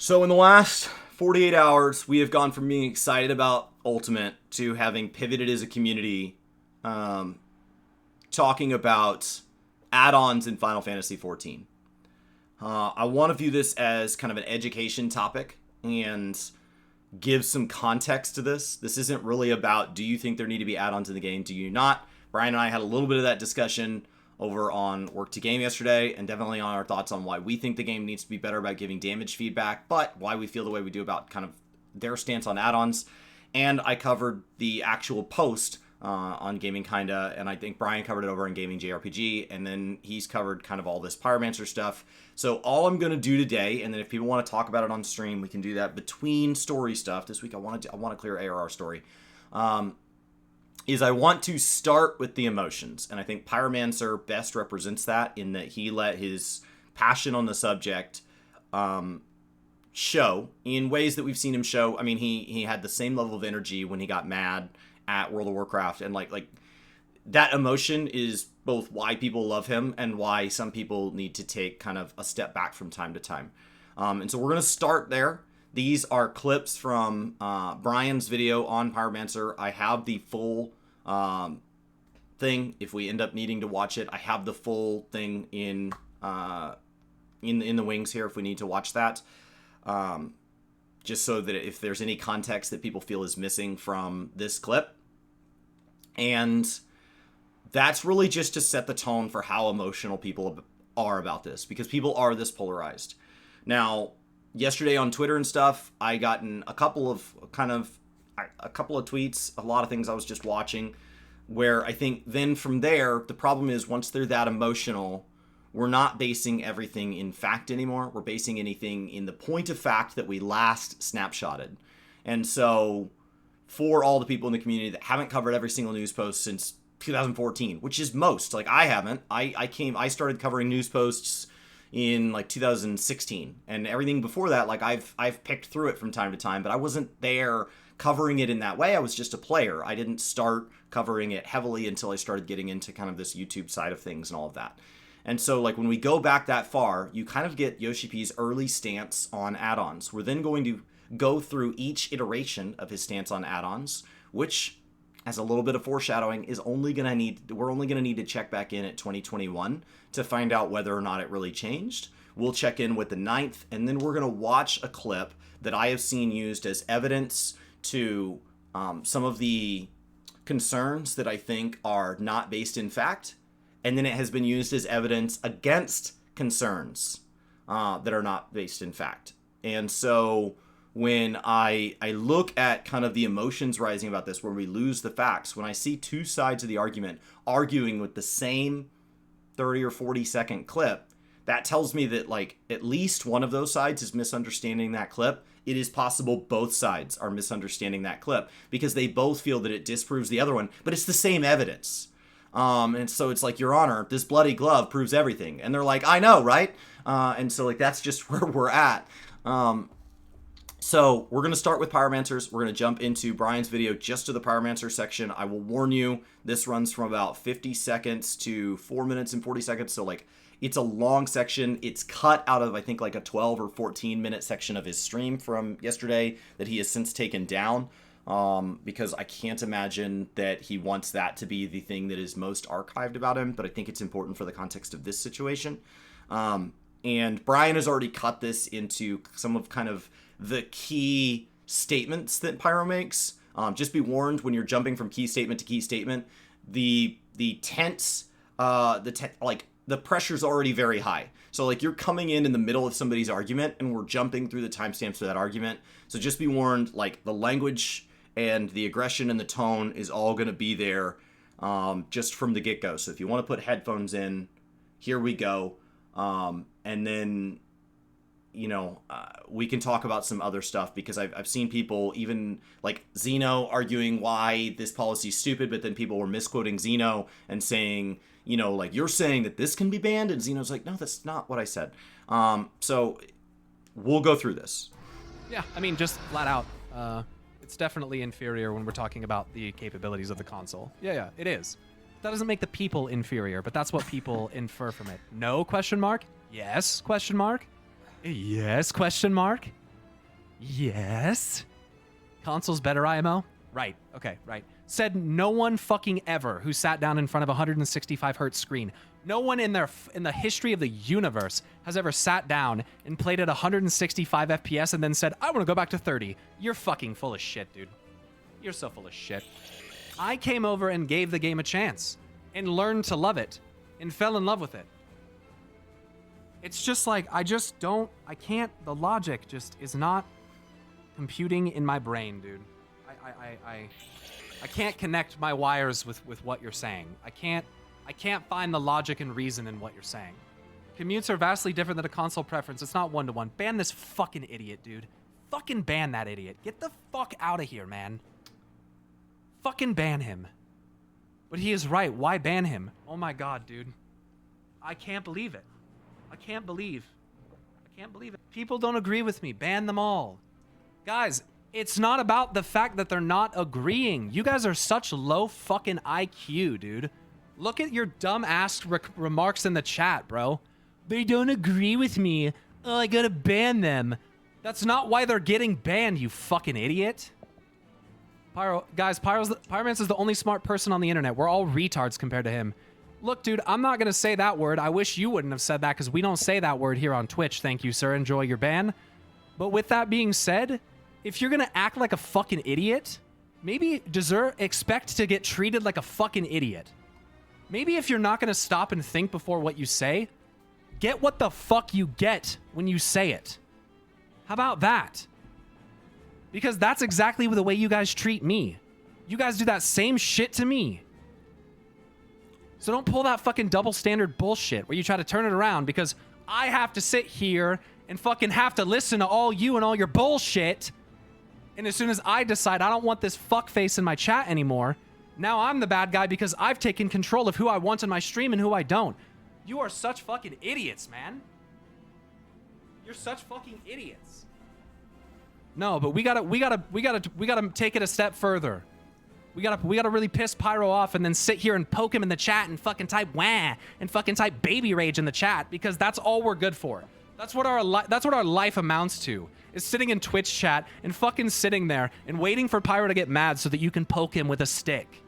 So in the last 48 hours, we have gone from being excited about Ultimate to having pivoted as a community, talking about add-ons in Final Fantasy XIV. I want to view this as kind of an education topic and give some context to this. This isn't really about, do you think there need to be add-ons in the game? Do you not? Brian and I had a little bit of that discussion over on Work to Game yesterday, and definitely on our thoughts on why we think the game needs to be better about giving damage feedback, but why we feel the way we do about kind of their stance on add-ons. And I covered the actual post on Gaming Kinda, and I think Brian covered it over on Gaming JRPG, and then he's covered kind of all this Pyromancer stuff. So all I'm going to do today, and then if people want to talk about it on stream, we can do that between story stuff. This week I want to clear ARR story. Is I want to start with the emotions, and I think Pyromancer best represents that in that he let his passion on the subject show in ways that we've seen him show. I mean, he had the same level of energy when he got mad at World of Warcraft, and like that emotion is both why people love him and why some people need to take kind of a step back from time to time. And so we're going to start there. These are clips from Brian's video on Pyromancer. I have the full thing. If we end up needing to watch it, I have the full thing in the wings here if we need to watch that. Just so that if there's any context that people feel is missing from this clip. And that's really just to set the tone for how emotional people are about this, because people are this polarized. Now, yesterday on Twitter and stuff, I gotten a couple of tweets, a lot of things I was just watching, where I think then from there, the problem is once they're that emotional, we're not basing everything in fact anymore. We're basing anything in the point of fact that we last snapshotted. And so for all the people in the community that haven't covered every single news post since 2014, which is most, like I haven't, I started covering news posts in like 2016, and everything before that, like I've picked through it from time to time, but I wasn't there covering it in that way. I was just a player. I didn't start covering it heavily until I started getting into kind of this YouTube side of things and all of that. And so like when we go back that far, you kind of get Yoshi P's early stance on add-ons. We're then going to go through each iteration of his stance on add-ons, which, as a little bit of foreshadowing, we're only going to need to check back in at 2021 to find out whether or not it really changed. We'll check in with the 9th, and then we're going to watch a clip that I have seen used as evidence to some of the concerns that I think are not based in fact, and then it has been used as evidence against concerns that are not based in fact. And so when I look at kind of the emotions rising about this, where we lose the facts, when I see two sides of the argument arguing with the same 30 or 40 second clip, that tells me that like at least one of those sides is misunderstanding that clip. It is possible both sides are misunderstanding that clip because they both feel that it disproves the other one, but it's the same evidence. And so it's like, Your Honor, this bloody glove proves everything. And they're like, I know, right? And so like that's just where we're at. So we're going to start with Pyromancers. We're going to jump into Brian's video just to the Pyromancer section. I will warn you, this runs from about 50 seconds to 4 minutes and 40 seconds. So like it's a long section. It's cut out of, I think, like a 12 or 14 minute section of his stream from yesterday that he has since taken down because I can't imagine that he wants that to be the thing that is most archived about him. But I think it's important for the context of this situation. And Brian has already cut this into some of kind of the key statements that Pyro makes. Just be warned when you're jumping from key statement to key statement, the pressure's already very high. So like you're coming in the middle of somebody's argument and we're jumping through the timestamps for that argument. So just be warned, like the language and the aggression and the tone is all going to be there just from the get-go. So if you want to put headphones in, here we go. And then we can talk about some other stuff because I've seen people, even like Zeno, arguing why this policy is stupid, but then people were misquoting Zeno and saying, like, you're saying that this can be banned, and Zeno's like, no, that's not what I said. So we'll go through this. Yeah, I mean, just flat out, it's definitely inferior when we're talking about the capabilities of the console. Yeah, it is. That doesn't make the people inferior, but that's what people infer from it. No, question mark? Yes, question mark? Yes, question mark? Yes. Console's better, IMO? Right. Okay, right. Said no one fucking ever who sat down in front of a 165 hertz screen. No one in the history of the universe has ever sat down and played at 165 FPS and then said, I want to go back to 30. You're fucking full of shit, dude. You're so full of shit. I came over and gave the game a chance and learned to love it and fell in love with it. It's just like, I can't, the logic just is not computing in my brain, dude. I can't connect my wires with what you're saying. I can't find the logic and reason in what you're saying. Commutes are vastly different than a console preference. It's not one-to-one. Ban this fucking idiot, dude. Fucking ban that idiot. Get the fuck out of here, man. Fucking ban him. But he is right. Why ban him? Oh my god, dude. I can't believe it. I can't believe it. People don't agree with me. Ban them all. Guys, it's not about the fact that they're not agreeing. You guys are such low fucking IQ, dude. Look at your dumb ass remarks in the chat, bro. They don't agree with me. Oh, I gotta ban them. That's not why they're getting banned, you fucking idiot. Pyromance is the only smart person on the internet. We're all retards compared to him. Look, dude, I'm not gonna say that word. I wish you wouldn't have said that because we don't say that word here on Twitch. Thank you, sir. Enjoy your ban. But with that being said, if you're gonna act like a fucking idiot, maybe expect to get treated like a fucking idiot. Maybe if you're not gonna stop and think before what you say, get what the fuck you get when you say it. How about that? Because that's exactly the way you guys treat me. You guys do that same shit to me. So don't pull that fucking double standard bullshit where you try to turn it around because I have to sit here and fucking have to listen to all you and all your bullshit. And as soon as I decide I don't want this fuckface in my chat anymore, now I'm the bad guy because I've taken control of who I want in my stream and who I don't. You are such fucking idiots, man. You're such fucking idiots. No, but we gotta take it a step further. We gotta really piss Pyro off and then sit here and poke him in the chat and fucking type wah and fucking type baby rage in the chat because that's all we're good for. That's what our life amounts to. Is sitting in Twitch chat and fucking sitting there and waiting for Pyro to get mad so that you can poke him with a stick.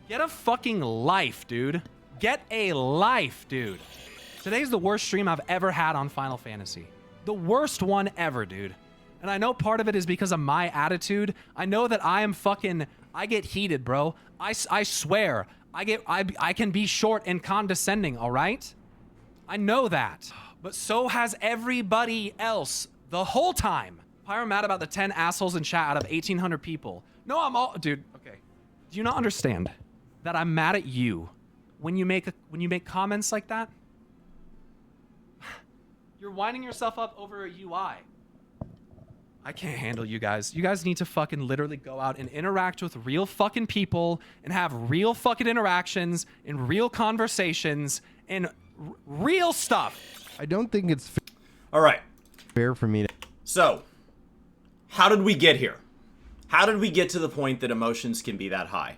Get a fucking life, dude. Get a life, dude. Today's the worst stream I've ever had on Final Fantasy. The worst one ever, dude. And I know part of it is because of my attitude. I know that I get heated, bro. I swear. I can be short and condescending, all right? I know that. But so has everybody else the whole time. Pyro mad about the 10 assholes in chat out of 1,800 people. No, dude, okay. Do you not understand that I'm mad at you when you make comments like that? You're winding yourself up over a UI. I can't handle you guys. You guys need to fucking literally go out and interact with real fucking people and have real fucking interactions and real conversations and real stuff. I don't think it's All right. fair for me to... So, how did we get here? How did we get to the point that emotions can be that high?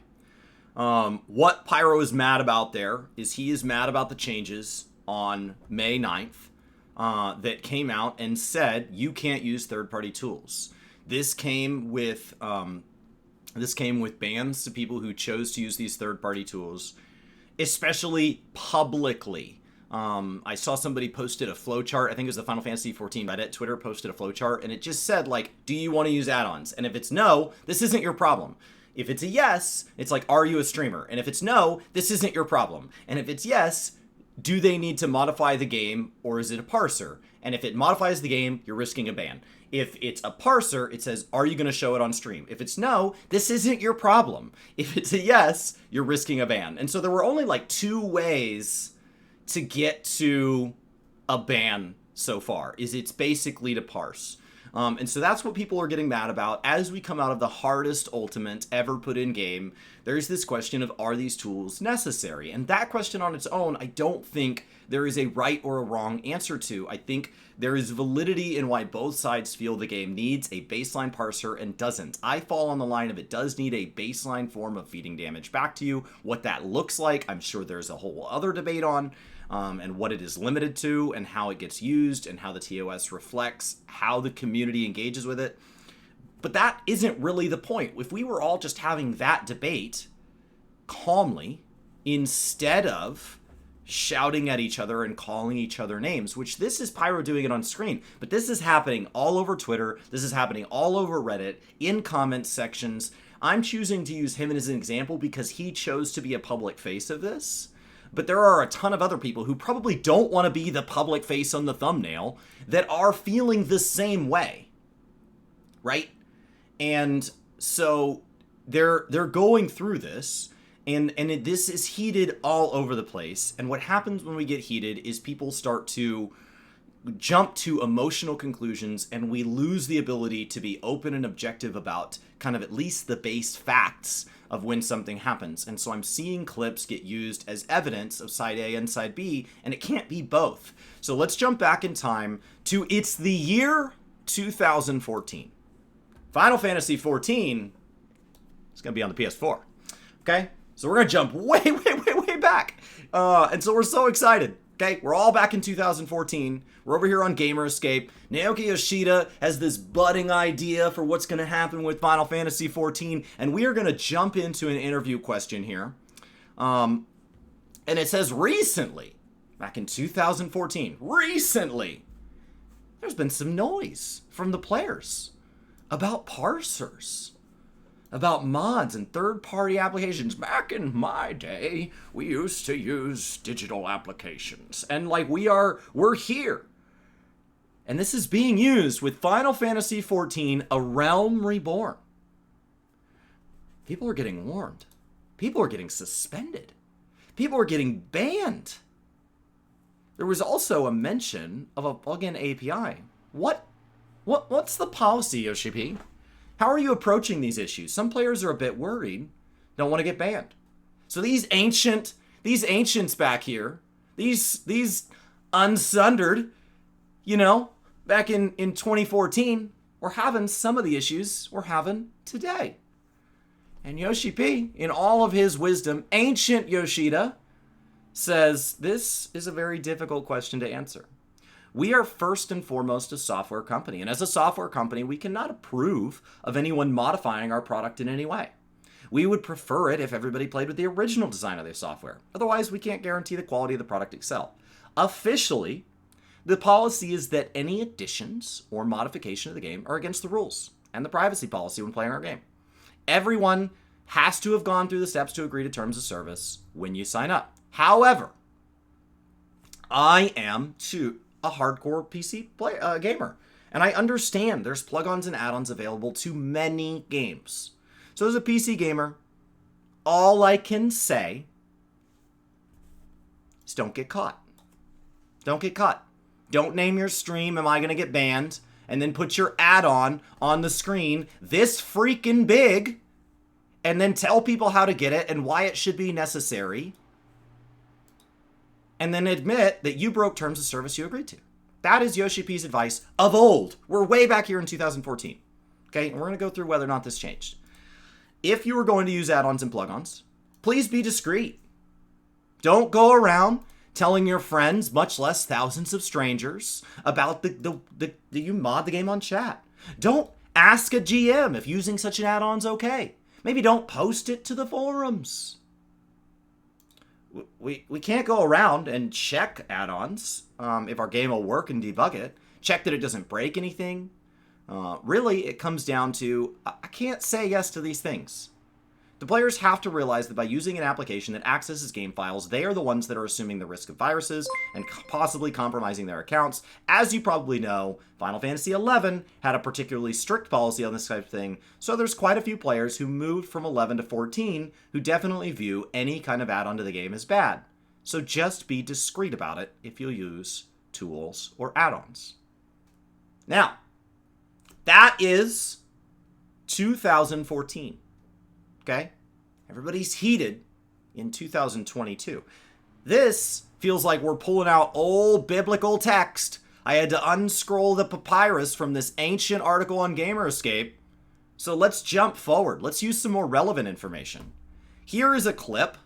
What Pyro is mad about there is he is mad about the changes on May 9th that came out and said you can't use third-party tools. This came with bans to people who chose to use these third-party tools, especially publicly. I saw somebody posted a flowchart. I think it was the Final Fantasy XIV Reddit. Twitter posted a flowchart, and it just said, like, do you want to use add-ons? And if it's no, this isn't your problem. If it's a yes, it's like, are you a streamer? And if it's no, this isn't your problem. And if it's yes, do they need to modify the game, or is it a parser? And if it modifies the game, you're risking a ban. If it's a parser, it says, are you going to show it on stream? If it's no, this isn't your problem. If it's a yes, you're risking a ban. And so there were only like 2 ways to get to a ban so far, is it's basically to parse. And so that's what people are getting mad about. As we come out of the hardest ultimate ever put in game, there's this question of, are these tools necessary? And that question on its own, I don't think there is a right or a wrong answer to. I think there is validity in why both sides feel the game needs a baseline parser and doesn't. I fall on the line of it does need a baseline form of feeding damage back to you. What that looks like, I'm sure there's a whole other debate on. and what it is limited to, and how it gets used, and how the TOS reflects how the community engages with it. But that isn't really the point. If we were all just having that debate calmly, instead of shouting at each other and calling each other names, which this is Pyro doing it on screen, but this is happening all over Twitter, this is happening all over Reddit, in comment sections. I'm choosing to use him as an example because he chose to be a public face of this, but there are a ton of other people who probably don't want to be the public face on the thumbnail that are feeling the same way, right? And so they're going through this, and this is heated all over the place. And what happens when we get heated is people start to jump to emotional conclusions, and we lose the ability to be open and objective about kind of at least the base facts of when something happens. And so I'm seeing clips get used as evidence of side A and side B, and it can't be both. So let's jump back in time to, it's the year 2014. Final Fantasy XIV is going to be on the PS4. Okay? So we're going to jump way back. And so we're so excited. Okay? We're all back in 2014. We're over here on Gamer Escape. Naoki Yoshida has this budding idea for what's going to happen with Final Fantasy XIV. And we are going to jump into an interview question here. And it says, recently, back in 2014, recently, there's been some noise from the players about parsers, about mods and third-party applications. Back in my day, we used to use digital applications, and like we're here. And this is being used with Final Fantasy XIV, A Realm Reborn. People are getting warned. People are getting suspended. People are getting banned. There was also a mention of a plugin API. What's the policy, Yoshi P? How are you approaching these issues? Some players are a bit worried, don't want to get banned. So these ancients back here, these unsundered, back in 2014, we're having some of the issues we're having today. And Yoshi P, in all of his wisdom, ancient Yoshida, says this is a very difficult question to answer. We are first and foremost a software company, and as a software company, we cannot approve of anyone modifying our product in any way. We would prefer it if everybody played with the original design of their software. Otherwise, we can't guarantee the quality of the product itself. Officially, the policy is that any additions or modification of the game are against the rules and the privacy policy when playing our game. Everyone has to have gone through the steps to agree to terms of service when you sign up. However, I am a hardcore PC gamer, and I understand there's plugins and add-ons available to many games. So as a PC gamer, all I can say is don't get caught. Don't get caught. Don't name your stream, am I going to get banned? And then put your add-on on the screen this freaking big, and then tell people how to get it and why it should be necessary. And then admit that you broke terms of service you agreed to. That is Yoshi P's advice of old. We're way back here in 2014. Okay, and we're going to go through whether or not this changed. If you were going to use add-ons and plugins, please be discreet. Don't go around telling your friends, much less thousands of strangers, about you mod the game on chat. Don't ask a GM if using such an add-on's okay. Maybe don't post it to the forums. We can't go around and check add-ons if our game will work and debug it. Check that it doesn't break anything. Really, it comes down to, I can't say yes to these things. The players have to realize that by using an application that accesses game files, they are the ones that are assuming the risk of viruses and possibly compromising their accounts. As you probably know, Final Fantasy XI had a particularly strict policy on this type of thing, so there's quite a few players who moved from 11 to 14 who definitely view any kind of add-on to the game as bad. So just be discreet about it if you use tools or add-ons. Now, that is 2014. Okay? Everybody's heated in 2022. This feels like we're pulling out old biblical text. I had to unscroll the papyrus from this ancient article on Gamer Escape. So let's jump forward. Let's use some more relevant information. Here is a clip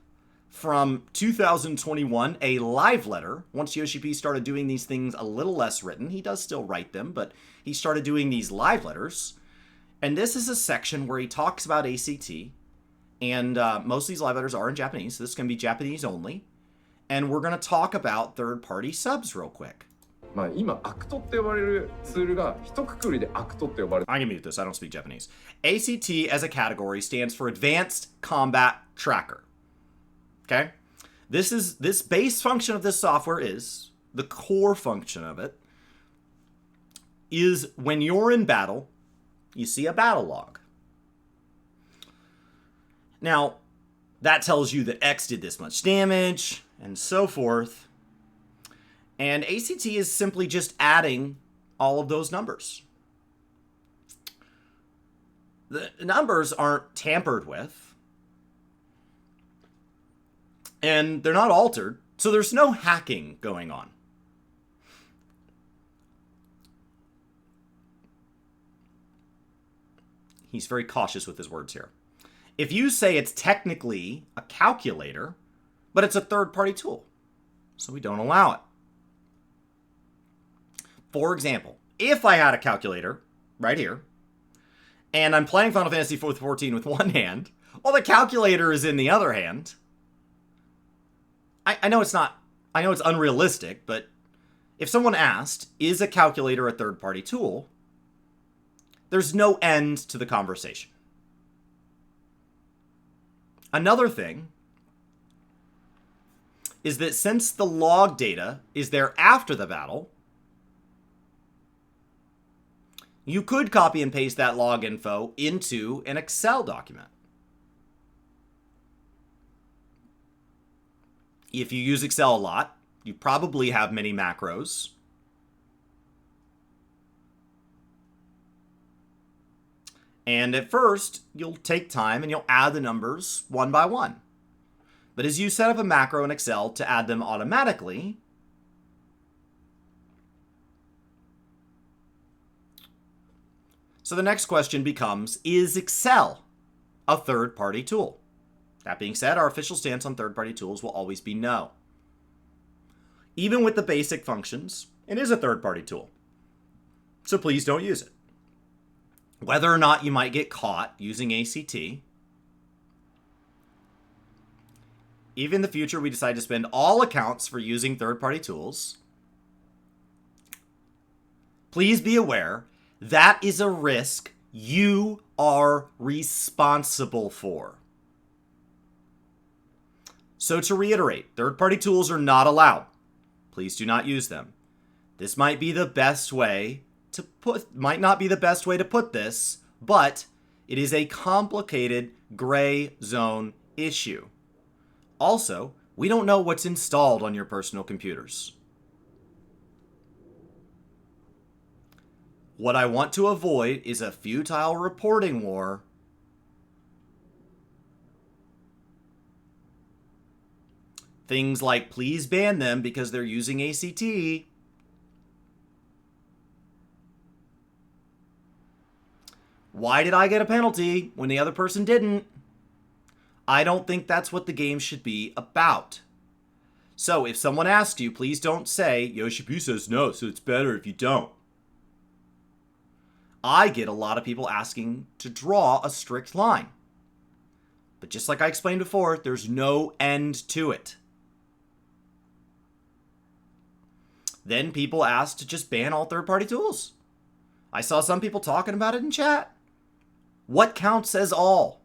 from 2021 a live letter. Once Yoshi P started doing these things a little less written, he does still write them, but he started doing these live letters. And this is a section where he talks about ACT, and most of these live letters are in Japanese, so this is going to be Japanese only. And we're going to talk about third-party subs real quick. I'm gonna mute this, I don't speak Japanese. ACT as a category stands for Advanced Combat Tracker. Okay? This base function of this software is, the core function of it, is when you're in battle, you see a battle log. Now, that tells you that X did this much damage, and so forth. And ACT is simply just adding all of those numbers. The numbers aren't tampered with, and they're not altered, so there's no hacking going on. He's very cautious with his words here. If you say it's technically a calculator, but it's a third-party tool, so we don't allow it. For example, if I had a calculator right here, and I'm playing Final Fantasy XIV with one hand, while the calculator is in the other hand, I know it's unrealistic, but if someone asked, is a calculator a third-party tool, there's no end to the conversation. Another thing is that since the log data is there after the battle, you could copy and paste that log info into an Excel document. If you use Excel a lot, you probably have many macros. And at first, you'll take time and you'll add the numbers one by one. But as you set up a macro in Excel to add them automatically, so the next question becomes, is Excel a third-party tool? That being said, our official stance on third-party tools will always be no. Even with the basic functions, it is a third-party tool. So please don't use it. Whether or not you might get caught using ACT, if in the future we decide to spend all accounts for using third-party tools, please be aware that is a risk you are responsible for. So to reiterate, third-party tools are not allowed. Please do not use them. This might be the best way to might not be the best way to put this, but it is a complicated gray zone issue. Also, we don't know what's installed on your personal computers. What I want to avoid is a futile reporting war. Things like, please ban them because they're using ACT. Why did I get a penalty when the other person didn't? I don't think that's what the game should be about. So if someone asks you, please don't say, Yoshi P says no, so it's better if you don't. I get a lot of people asking to draw a strict line. But just like I explained before, there's no end to it. Then people asked to just ban all third-party tools. I saw some people talking about it in chat. What counts as all?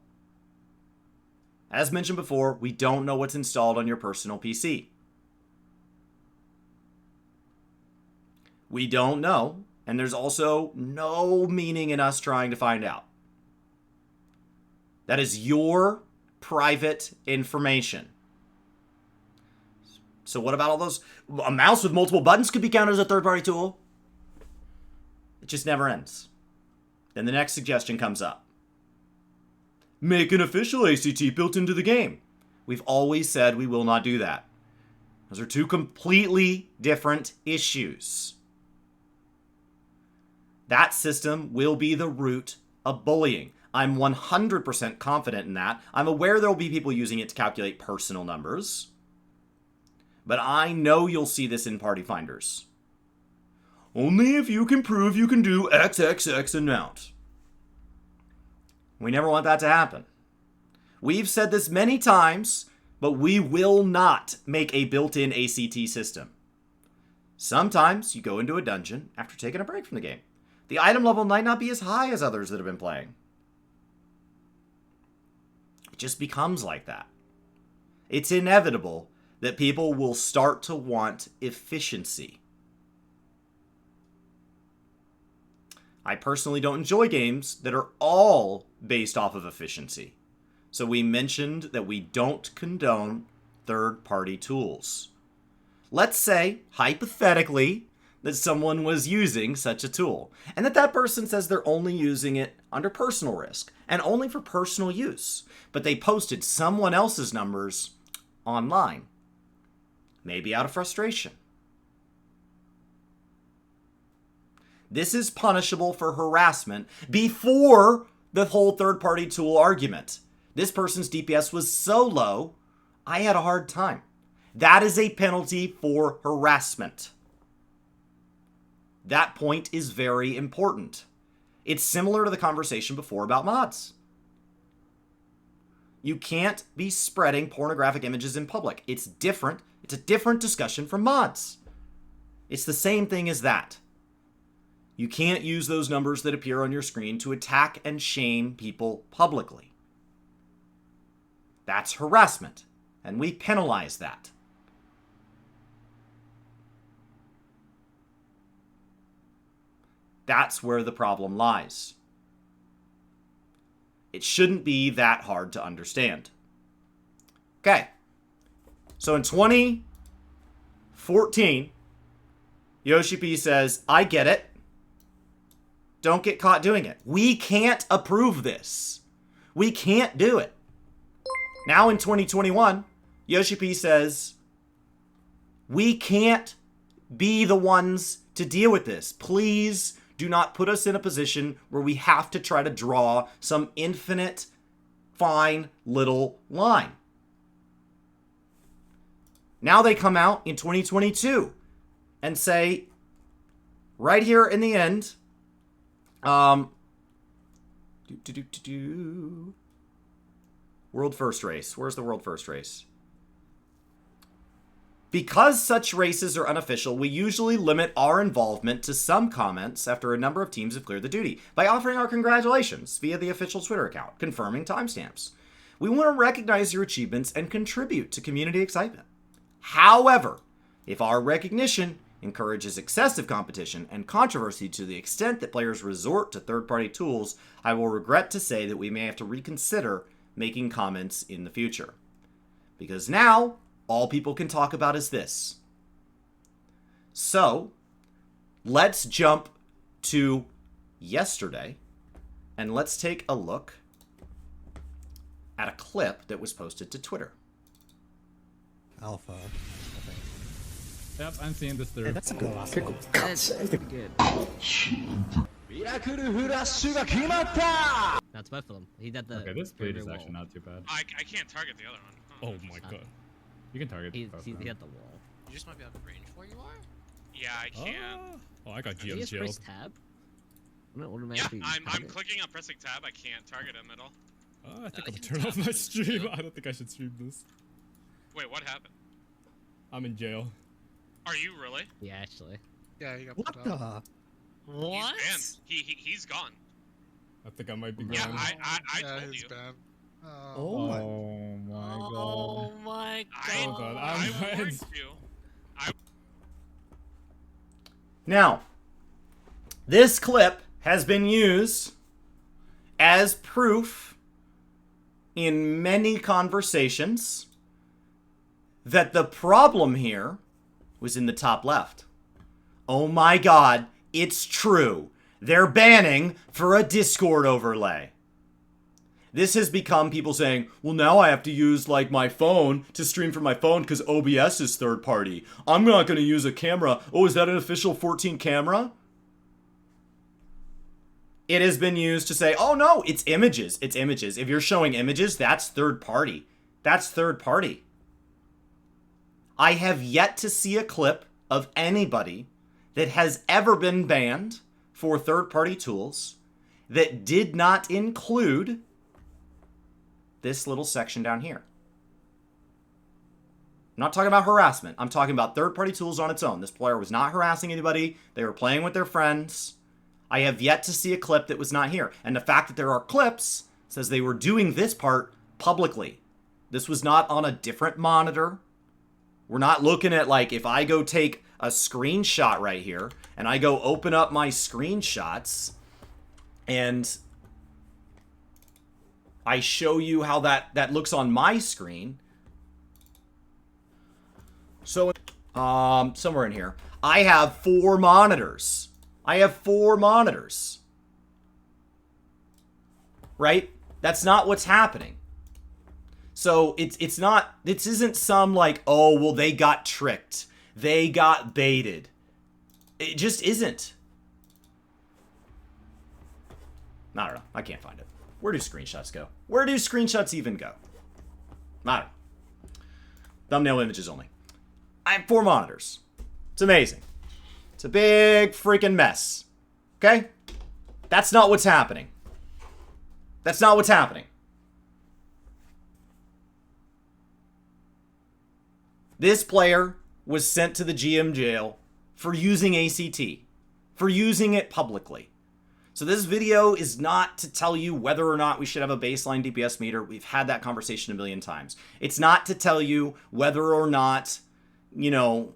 As mentioned before, we don't know what's installed on your personal PC. We don't know, and there's also no meaning in us trying to find out. That is your private information. So what about all those? A mouse with multiple buttons could be counted as a third-party tool. It just never ends. Then the next suggestion comes up. Make an official ACT built into the game. We've always said we will not do that. Those are two completely different issues. That system will be the root of bullying. I'm 100% confident in that. I'm aware there will be people using it to calculate personal numbers. But I know you'll see this in party finders. Only if you can prove you can do XXX amount. We never want that to happen. We've said this many times, but we will not make a built-in ACT system. Sometimes you go into a dungeon after taking a break from the game. The item level might not be as high as others that have been playing. It just becomes like that. It's inevitable that people will start to want efficiency. I personally don't enjoy games that are all based off of efficiency. So we mentioned that we don't condone third-party tools. Let's say, hypothetically, that someone was using such a tool, and that person says they're only using it under personal risk, and only for personal use, but they posted someone else's numbers online. Maybe out of frustration. This is punishable for harassment before the whole third-party tool argument. This person's DPS was so low, I had a hard time. That is a penalty for harassment. That point is very important. It's similar to the conversation before about mods. You can't be spreading pornographic images in public. It's different. It's a different discussion from mods. It's the same thing as that. You can't use those numbers that appear on your screen to attack and shame people publicly. That's harassment, and we penalize that. That's where the problem lies. It shouldn't be that hard to understand. Okay. So in 2014, Yoshi P says, I get it. Don't get caught doing it. We can't approve this. We can't do it. Now in 2021, Yoshi P says, we can't be the ones to deal with this. Please do not put us in a position where we have to try to draw some infinite, fine little line. Now they come out in 2022 and say, right here in the end, world first race. Where's the world first race? Because such races are unofficial, we usually limit our involvement to some comments after a number of teams have cleared the duty by offering our congratulations via the official Twitter account, confirming timestamps. We want to recognize your achievements and contribute to community excitement. However, if our recognition encourages excessive competition and controversy to the extent that players resort to third-party tools, I will regret to say that we may have to reconsider making comments in the future. Because now, all people can talk about is this. So, let's jump to yesterday, and let's take a look at a clip that was posted to Twitter. Alpha. Yep, I'm seeing this through. Hey, that's a good last one. That's good. That's both of them. He did the. Okay, this bleed is wall. actually not too bad. I can't target the other one. Oh my god. You can target He both of hit them. the wall. You just might be out of range where you are. Yeah, I can. Oh, I got Did you just GM press jailed. tab? Yeah, Automatically I'm target? clicking on pressing tab. I can't target him at all. Oh, I think I I'll can turn tap off my it. stream. I don't think I should stream this. Wait, what happened? I'm in jail. Are you really? Yeah, actually. Yeah, you got What put out. the? What? He's banned. He's gone. I think I might be Yeah, gone. I Yeah, told he's you. banned. Oh my. Oh my god. Oh my I, Oh god, I I'm warned you. Now, this clip has been used as proof in many conversations that the problem here was in the top left. Oh my god, it's true. They're banning for a Discord overlay. This has become people saying, well, now I have to use like my phone to stream from my phone because OBS is third party. I'm not going to use a camera. Oh, is that an official 14 camera? it has been used to say, oh no, it's images. It's images. If you're showing images, that's third party. That's third party. I have yet to see a clip of anybody that has ever been banned for third-party tools that did not include this little section down here. I'm not talking about harassment. I'm talking about third-party tools on its own. This player was not harassing anybody. They were playing with their friends. I have yet to see a clip that was not here. And the fact that there are clips says they were doing this part publicly. This was not on a different monitor. We're not looking at, like, if I go take a screenshot right here and I go open up my screenshots and I show you how that looks on my screen. So, somewhere in here, I have 4 monitors. I have 4 monitors. Right? That's not what's happening. So it's not, this isn't some like, oh, well, they got tricked. They got baited. It just isn't. I don't know. I can't find it. Where do screenshots go? Where do screenshots even go? I don't know. Thumbnail images only. I have 4 monitors. It's amazing. It's a big freaking mess. Okay? That's not what's happening. That's not what's happening. This player was sent to the GM jail for using ACT, for using it publicly. So this video is not to tell you whether or not we should have a baseline DPS meter. We've had that conversation a million times. It's not to tell you whether or not, you know,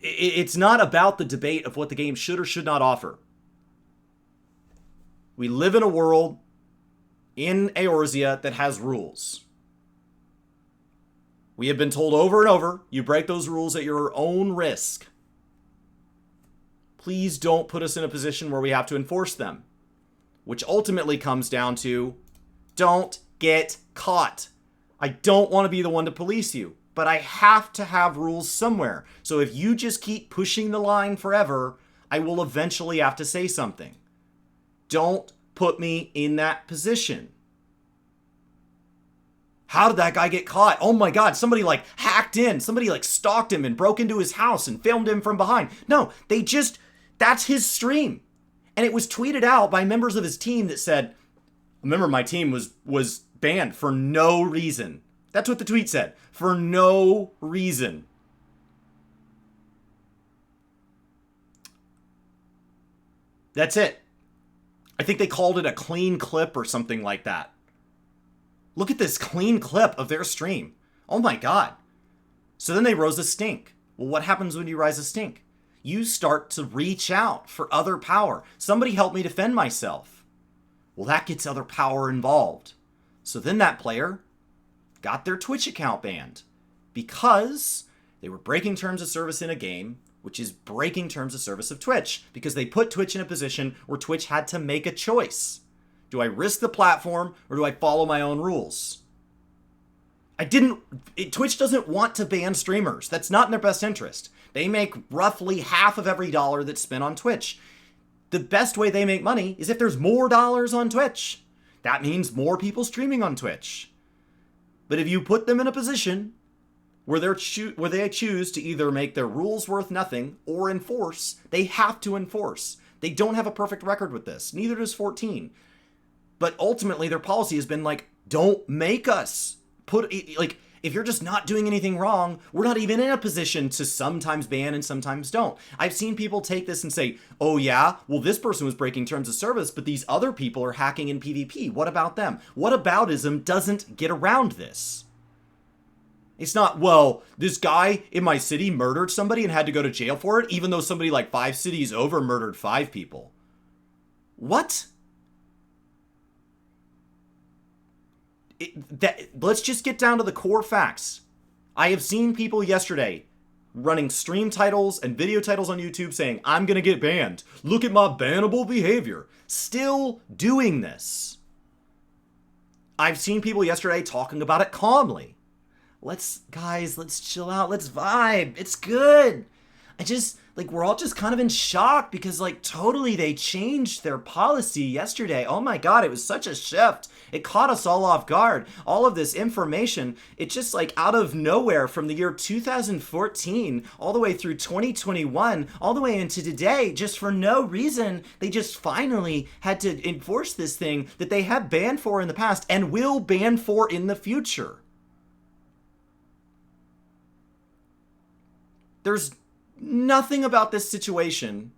it's not about the debate of what the game should or should not offer. We live in a world in Eorzea that has rules. We have been told over and over, you break those rules at your own risk. Please don't put us in a position where we have to enforce them. Which ultimately comes down to, don't get caught. I don't want to be the one to police you, but I have to have rules somewhere. So if you just keep pushing the line forever, I will eventually have to say something. Don't put me in that position. How did that guy get caught? Oh my God, somebody like hacked in. Somebody like stalked him and broke into his house and filmed him from behind. No, that's his stream. And it was tweeted out by members of his team that said, a member of my team was banned for no reason. That's what the tweet said. For no reason. That's it. I think they called it a clean clip or something like that. Look at this clean clip of their stream. Oh my God. So then they rose a stink. Well, what happens when you rise a stink? You start to reach out for other power. Somebody help me defend myself. Well, that gets other power involved. So then that player got their Twitch account banned because they were breaking terms of service in a game, which is breaking terms of service of Twitch, because they put Twitch in a position where Twitch had to make a choice. Do I risk the platform or do I follow my own rules? Twitch doesn't want to ban streamers. That's not in their best interest. They make roughly half of every dollar that's spent on Twitch. The best way they make money is if there's more dollars on Twitch. That means more people streaming on Twitch. But if you put them in a position where they choose to either make their rules worth nothing or enforce, they have to enforce. They don't have a perfect record with this. Neither does 14. But ultimately, their policy has been like, don't make us if you're just not doing anything wrong, we're not even in a position to sometimes ban and sometimes don't. I've seen people take this and say, oh yeah, well this person was breaking terms of service, but these other people are hacking in PvP. What about them? Whataboutism doesn't get around this. It's not, well, this guy in my city murdered somebody and had to go to jail for it, even though somebody like 5 cities over murdered 5 people. What? Let's just get down to the core facts. I have seen people yesterday running stream titles and video titles on YouTube saying, I'm going to get banned. Look at my bannable behavior. Still doing this. I've seen people yesterday talking about it calmly. Guys, let's chill out. Let's vibe. It's good. like we're all just kind of in shock because like totally they changed their policy yesterday. Oh my god, it was such a shift. It caught us all off guard. All of this information, it just like out of nowhere from the year 2014 all the way through 2021, all the way into today, just for no reason, they just finally had to enforce this thing that they have banned for in the past and will ban for in the future. There's nothing about this situation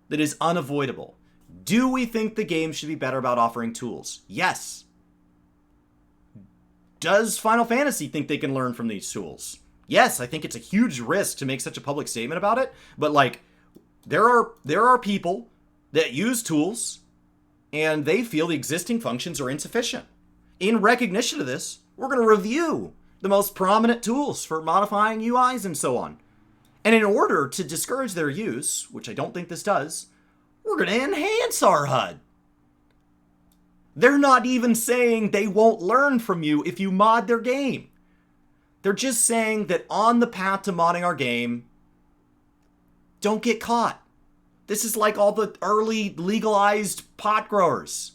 that is unavoidable. Do we think the game should be better about offering tools? Yes. Does Final Fantasy think they can learn from these tools? Yes, I think it's a huge risk to make such a public statement about it, but like there are people that use tools and they feel the existing functions are insufficient. In recognition of this, we're going to review the most prominent tools for modifying UIs and so on. And in order to discourage their use, which I don't think this does, we're going to enhance our HUD. They're not even saying they won't learn from you if you mod their game. They're just saying that on the path to modding our game, don't get caught. This is like all the early legalized pot growers.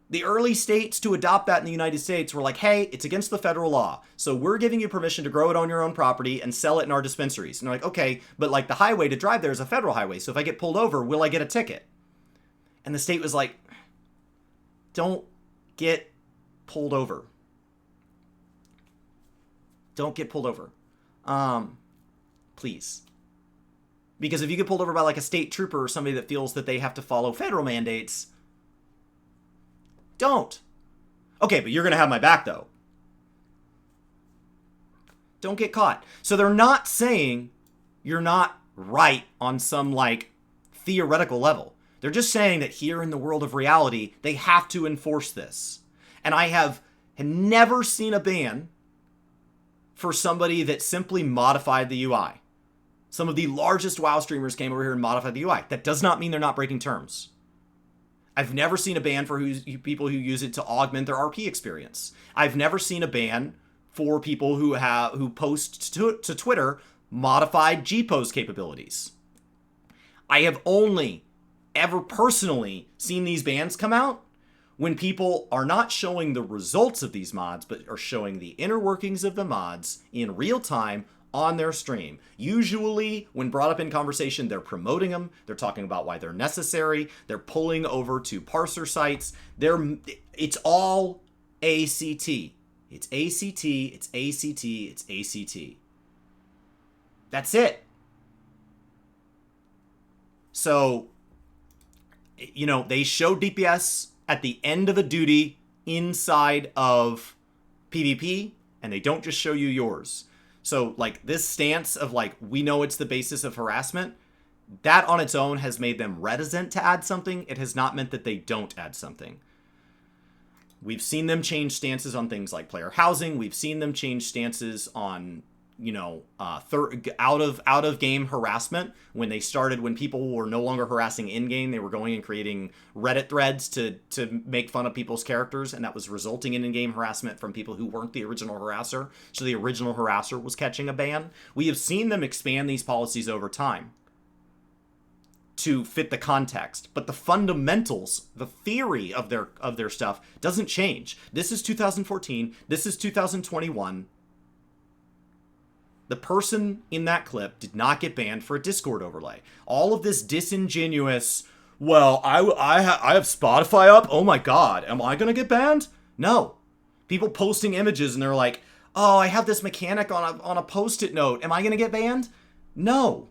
The early states to adopt that in the United States were like, hey, it's against the federal law, so we're giving you permission to grow it on your own property and sell it in our dispensaries. And they're like, okay, but like the highway to drive there is a federal highway, so if I get pulled over, will I get a ticket? And the state was like, don't get pulled over. Don't get pulled over. Please. Because if you get pulled over by like a state trooper or somebody that feels that they have to follow federal mandates, don't. Okay, but you're going to have my back, though. Don't get caught. So they're not saying you're not right on some, like, theoretical level. They're just saying that here in the world of reality, they have to enforce this. And I have never seen a ban for somebody that simply modified the UI. Some of the largest WoW streamers came over here and modified the UI. That does not mean they're not breaking terms. I've never seen a ban for people who use it to augment their RP experience. I've never seen a ban for people who post to Twitter modified G-pose capabilities. I have only ever personally seen these bans come out when people are not showing the results of these mods, but are showing the inner workings of the mods in real time on their stream. Usually, when brought up in conversation, they're promoting them. They're talking about why they're necessary. They're pulling over to parser sites. It's all ACT. It's ACT, it's ACT, it's ACT. That's it. So, you know, they show DPS at the end of a duty inside of PvP, and they don't just show you yours. So, like, this stance of, like, we know it's the basis of harassment, that on its own has made them reticent to add something. It has not meant that they don't add something. We've seen them change stances on things like player housing. We've seen them change stances on, you know, out of game harassment. When people were no longer harassing in game, they were going and creating Reddit threads to make fun of people's characters, and that was resulting in in-game harassment from people who weren't the original harasser. So the original harasser was catching a ban. We have seen them expand these policies over time to fit the context, but the fundamentals, the theory of their stuff doesn't change. This is 2014. This is 2021. The person in that clip did not get banned for a Discord overlay. All of this disingenuous, well, I have Spotify up. Oh my god, am I gonna get banned? No. People posting images and they're like, oh, I have this mechanic on a post-it note. Am I gonna get banned? No.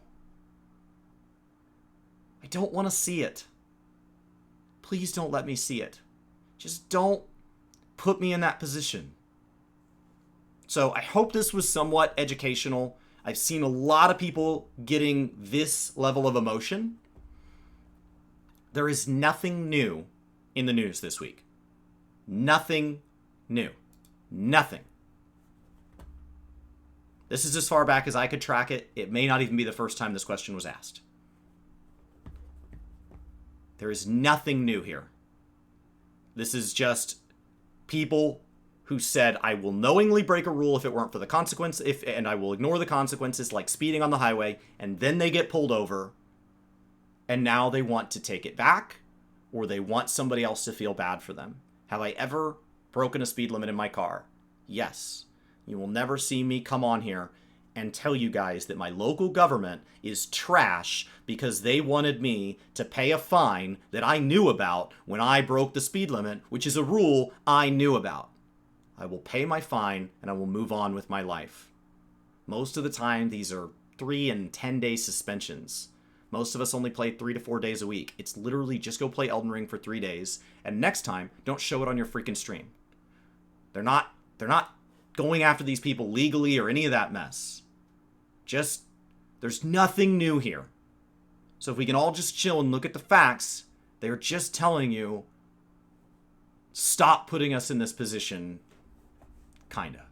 I don't want to see it. Please don't let me see it. Just don't put me in that position. So I hope this was somewhat educational. I've seen a lot of people getting this level of emotion. There is nothing new in the news this week. Nothing new. Nothing. This is as far back as I could track it. It may not even be the first time this question was asked. There is nothing new here. This is just people who said, I will knowingly break a rule if it weren't for the consequence, and I will ignore the consequences, like speeding on the highway, and then they get pulled over, and now they want to take it back, or they want somebody else to feel bad for them. Have I ever broken a speed limit in my car? Yes. You will never see me come on here and tell you guys that my local government is trash because they wanted me to pay a fine that I knew about when I broke the speed limit, which is a rule I knew about. I will pay my fine and I will move on with my life. Most of the time, these are 3 and 10-day suspensions. Most of us only play 3 to 4 days a week. It's literally just go play Elden Ring for 3 days, and next time, don't show it on your freaking stream. They're not going after these people legally or any of that mess. Just, there's nothing new here. So if we can all just chill and look at the facts, they're just telling you, stop putting us in this position. Kinda.